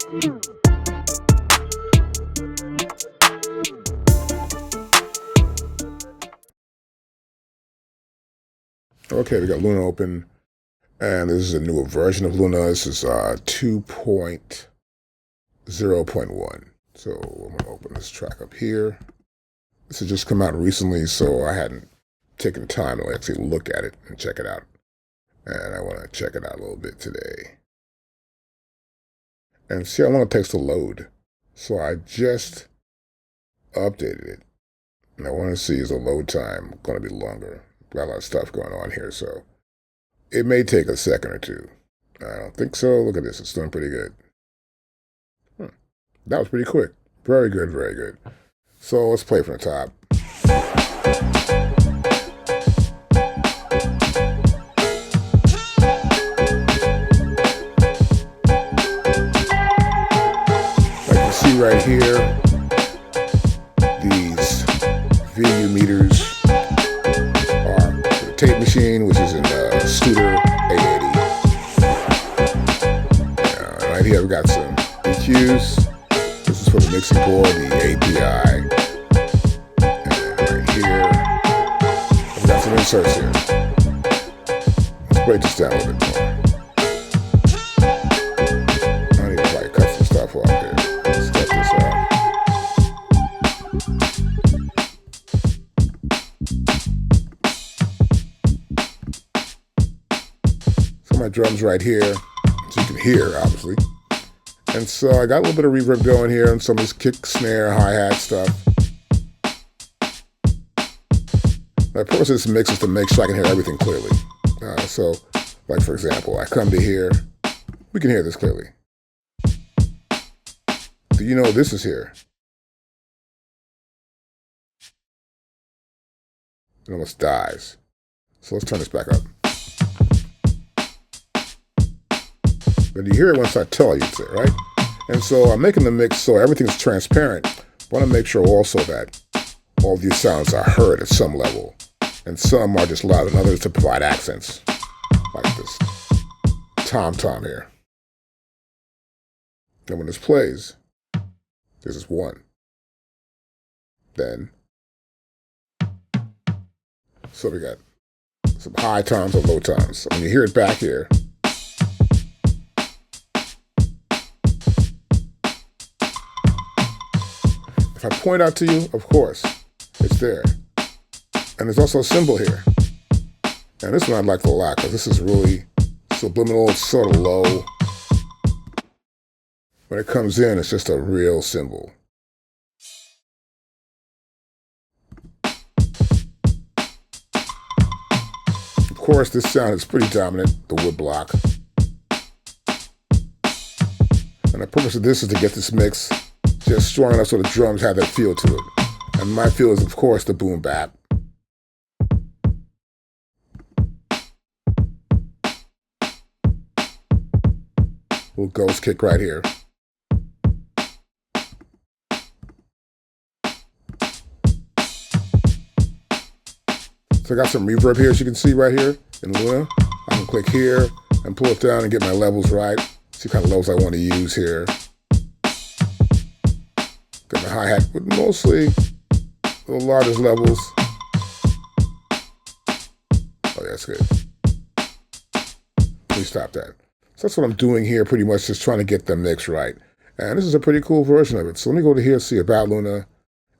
Okay, we got Luna open, and this is a newer version of Luna. This is 2.0.1. So I'm going to open this track up here. This has just come out recently, so I hadn't taken time to actually look at it and check it out. And I want to check it out a little bit today. And see how long it takes to load. So I just updated it. And I want to see, is the load time going to be longer? Got a lot of stuff going on here, so it may take a second or two. I don't think so. Look at this. It's doing pretty good. That was pretty quick. Very good, very good. So let's play from the top. Like you see right here, these VU meters are for the tape machine, which is in the Studer A80. Right here we got some EQs. This is for the mixing board, the API. And right here, I've got some inserts here. Let's break this down a little bit more. I need to probably cut some stuff off here. Let's cut this off. So my drums right here, so you can hear, obviously. And so I got a little bit of reverb going here and some of this kick, snare, hi-hat stuff. The purpose of this mix is to make sure I can hear everything clearly. So, like for example, I come to here, we can hear this clearly. Do you know this is here? It almost dies. So let's turn this back up. But you hear it once I tell you it's there, right? And so I'm making the mix so everything's transparent. I want to make sure also that all these sounds are heard at some level. And some are just loud and others to provide accents. Like this tom-tom here. And when this plays, this is one. Then, so we got some high toms and low toms. So when you hear it back here, if I point out to you, of course, it's there. And there's also a symbol here. And this one I'd like a lot because this is really subliminal, it's sort of low. When it comes in, it's just a real symbol. Of course, this sound is pretty dominant, the wood block. And the purpose of this is to get this mix just strong enough so the drums have that feel to it. And my feel is, of course, the boom bap. Little ghost kick right here. So I got some reverb here, as you can see right here in Luna. I can click here and pull it down and get my levels right. See what kind of levels I want to use here. Got my hi-hat with mostly the largest levels. Oh, yeah, that's good. Please stop that. So that's what I'm doing here, pretty much just trying to get the mix right. And this is a pretty cool version of it. So let me go to here, see About Luna,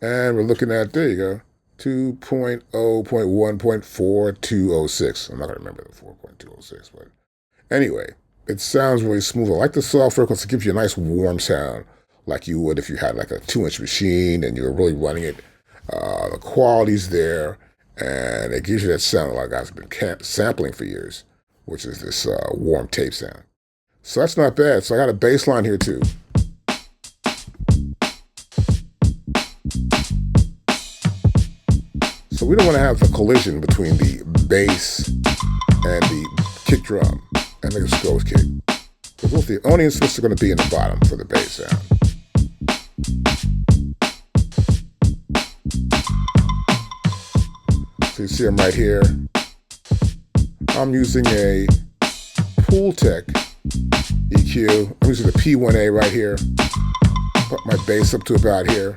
and we're looking at, there you go, 2.0.1.4206. I'm not going to remember the 4.206, but anyway, it sounds really smooth. I like the software because it gives you a nice warm sound, like you would if you had like a 2-inch machine and you were really running it. The quality's there, and it gives you that sound like I've been sampling for years, which is this warm tape sound. So that's not bad. So I got a bass line here too. So we don't want to have the collision between the bass and the kick drum and the ghost kick. Because both the only instruments are going to be in the bottom for the bass sound. So you see them right here. I'm using a Pool Tech EQ EQ. I'm using the P1A right here. Put my bass up to about here.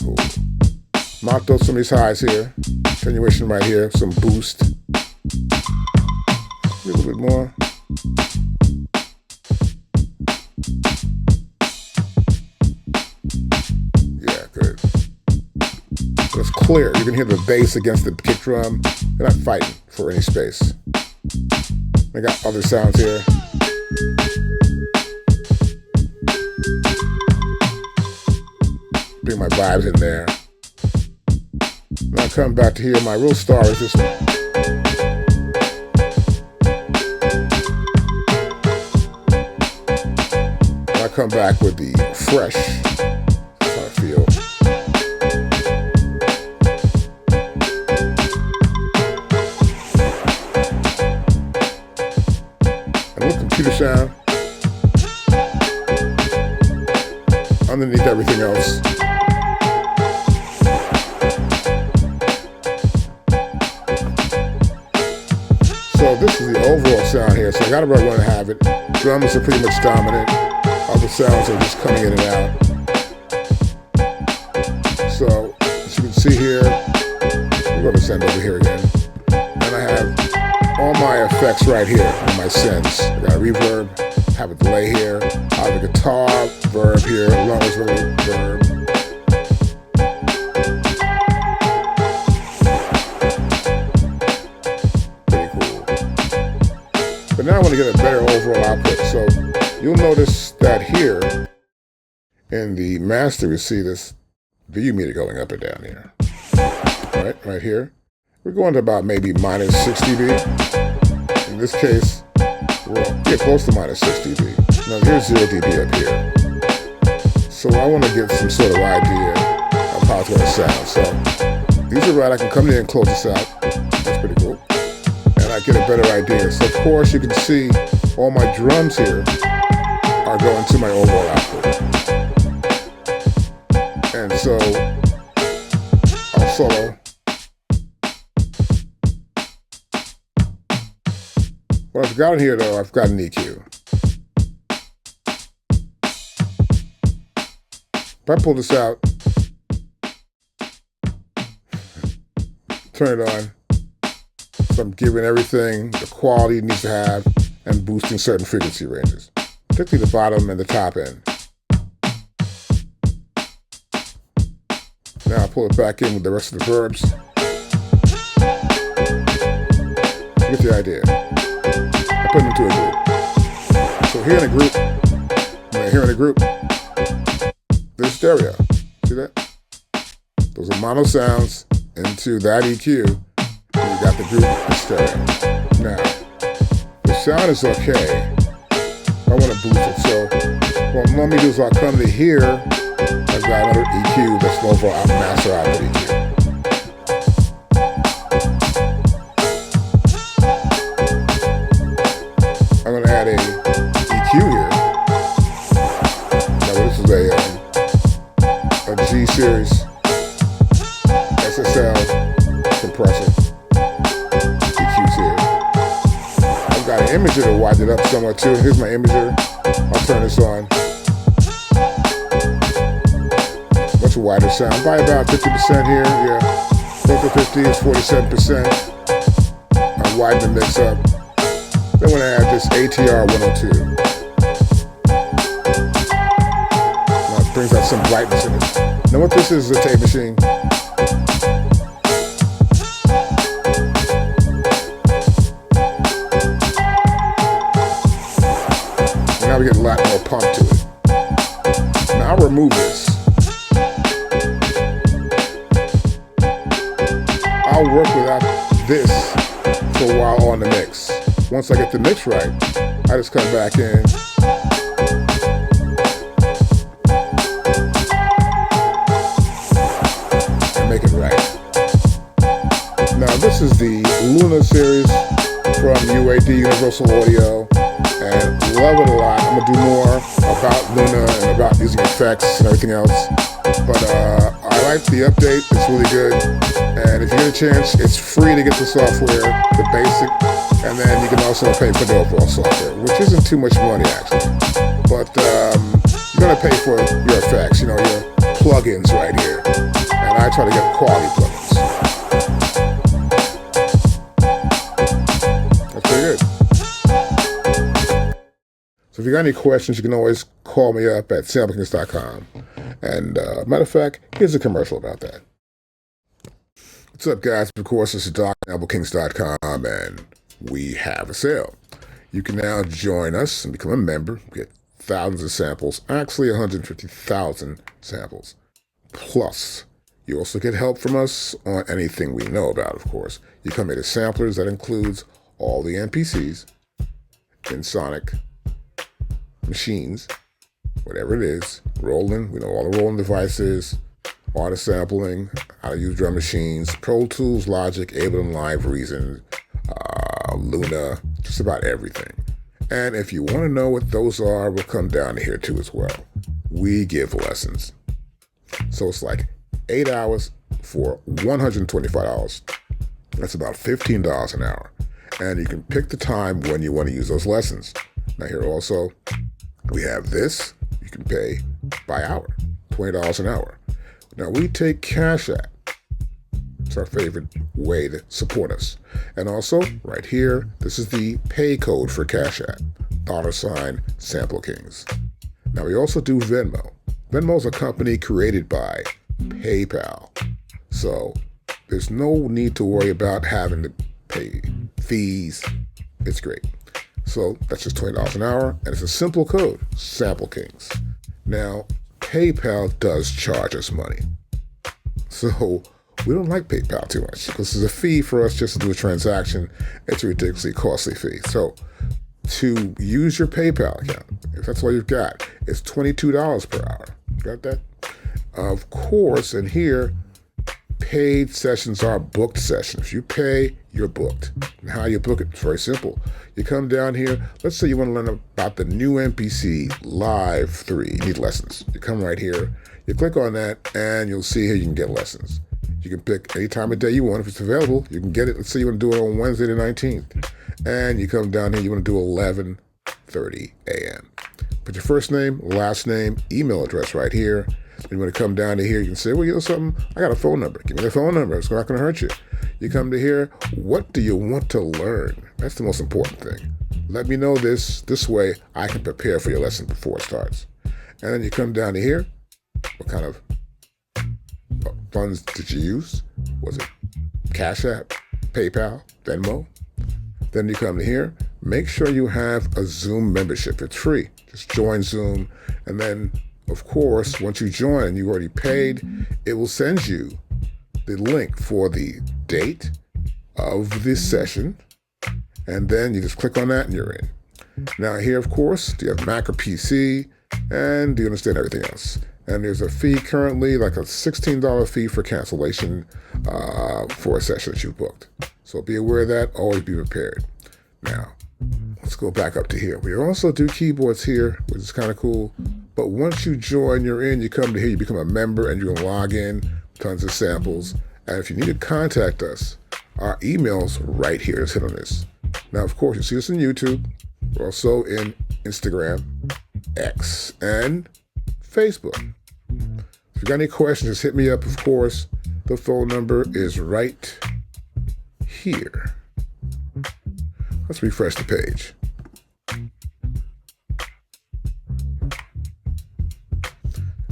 Cool. Mount those some of these highs here. Attenuation right here. Some boost. A little bit more. Yeah, good. So it's clear. You can hear the bass against the kick drum. They're not fighting for any space. I got other sounds here. Bring my vibes in there. Now come back to here. My real star is this one. I come back with the fresh. That's how I feel. And a little computer sound underneath everything else. So this is the overall sound here. So I gotta really want to have it. Drums are pretty much dominant. Other sounds are just coming in and out. So as you can see here, we're going to send over here again. And I have all my effects right here on my sends. I got a reverb, have a delay here. I have a guitar verb here, along with reverb. But now I want to get a better overall output. So you'll notice that here in the master, you see this VU meter going up and down here. Right here. We're going to about maybe minus 6 dB. In this case, we'll get close to minus 6 dB. Now here's 0 dB up here. So I want to get some sort of idea of how it's going to sound. So these are right. I can come in and close this out. That's pretty cool. And I get a better idea. So of course you can see all my drums here are going to my overall output. And so I'll solo. What I've got in here though, I've got an EQ. If I pull this out, turn it on. So I'm giving everything the quality it needs to have and boosting certain frequency ranges, particularly the bottom and the top end. Now I pull it back in with the rest of the verbs. You get the idea. I put them into a group. So here in a group, when I hear in a group, there's stereo. See that? Those are mono sounds into that EQ. We got the group in stereo. Now, the sound is okay. I want to boost it. So what let me do is I'll come to here. I've got another EQ that's the overall master output EQ. I'm going to add a EQ here. Now this is a G series SSL compressor. Got an imager to widen it up somewhat too. Here's my imager. I'll turn this on. Much wider sound by about 50% here. Yeah, close to 50 is 47%. I widen the mix up. Then when I add this ATR 102, now it brings out some brightness in it. Now what this is a tape machine. Now we get a lot more pump to it. Now I'll remove this. I'll work without this for a while on the mix. Once I get the mix right, I just come back in. And make it right. Now this is the Luna series from UAD Universal Audio. And love it a lot. I'm gonna do more about Luna and about using effects and everything else. But I like the update. It's really good. And if you get a chance, it's free to get the software, the basic, and then you can also pay for the overall software, which isn't too much money actually. But you're gonna pay for your effects, your plugins right here. And I try to get quality plugins. That's pretty good. So if you got any questions, you can always call me up at samplekings.com. And matter of fact, here's a commercial about that. What's up, guys? Of course, this is Doc at samplekings.com, and we have a sale. You can now join us and become a member, get thousands of samples, actually 150,000 samples. Plus, you also get help from us on anything we know about, of course. You come here to samplers, that includes all the NPCs, Sonic machines, whatever it is, rolling, we know all the rolling devices, artist sampling, how to use drum machines, Pro Tools, Logic, Ableton Live, Reason, Luna, just about everything. And if you want to know what those are, we'll come down to here too as well. We give lessons. So it's like 8 hours for $125. That's about $15 an hour. And you can pick the time when you want to use those lessons. Now here also, we have this. You can pay by hour, $20 an hour. Now we take Cash App. It's our favorite way to support us. And also, right here, this is the pay code for Cash App, $Sample-Kings. Now we also do Venmo. Venmo is a company created by PayPal. So there's no need to worry about having to pay fees. It's great. So that's just $20 an hour, and it's a simple code, Sample-Kings. Now, PayPal does charge us money. So we don't like PayPal too much because there's a fee for us just to do a transaction. It's a ridiculously costly fee. So to use your PayPal account, if that's all you've got, it's $22 per hour. Got that? Of course, and here, paid sessions are booked sessions. If you pay, you're booked. And how you book it? It's very simple. You come down here. Let's say you want to learn about the new MPC Live 3. You need lessons. You come right here. You click on that, and you'll see here you can get lessons. You can pick any time of day you want. If it's available, you can get it. Let's say you want to do it on Wednesday the 19th. And you come down here. You want to do 11:30 a.m. Put your first name, last name, email address right here. You want to come down to here, you can say, well, you know something? I got a phone number. Give me the phone number. It's not going to hurt you. You come to here. What do you want to learn? That's the most important thing. Let me know this. This way, I can prepare for your lesson before it starts. And then you come down to here. What kind of funds did you use? Was it Cash App, PayPal, Venmo? Then you come to here. Make sure you have a Zoom membership. It's free. Just join Zoom, and then of course, once you join and you already paid, it will send you the link for the date of this session. And then you just click on that and you're in. Now here, of course, do you have Mac or PC? And do you understand everything else? And there's a fee currently, like a $16 fee for cancellation for a session that you've booked. So be aware of that. Always be prepared. Now, let's go back up to here. We also do keyboards here, which is kind of cool. But once you join, you're in, you come to here, you become a member, and you can log in, tons of samples. And if you need to contact us, our email's right here. Just hit on this. Now, of course, you see us on YouTube. We're also in Instagram, X, and Facebook. If you got any questions, just hit me up, of course. The phone number is right here. Let's refresh the page.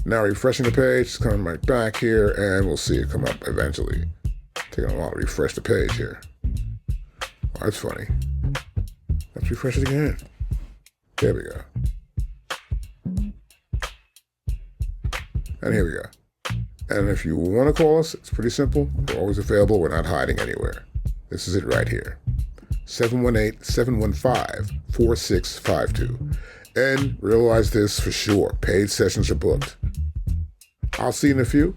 Now refreshing the page, it's coming right back here, and we'll see it come up eventually. Taking a while to refresh the page here. Oh, that's funny. Let's refresh it again. There we go. And here we go. And if you want to call us, it's pretty simple. We're always available. We're not hiding anywhere. This is it right here. 718-715-4652. And realize this for sure. Paid sessions are booked. I'll see you in a few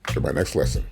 for my next lesson.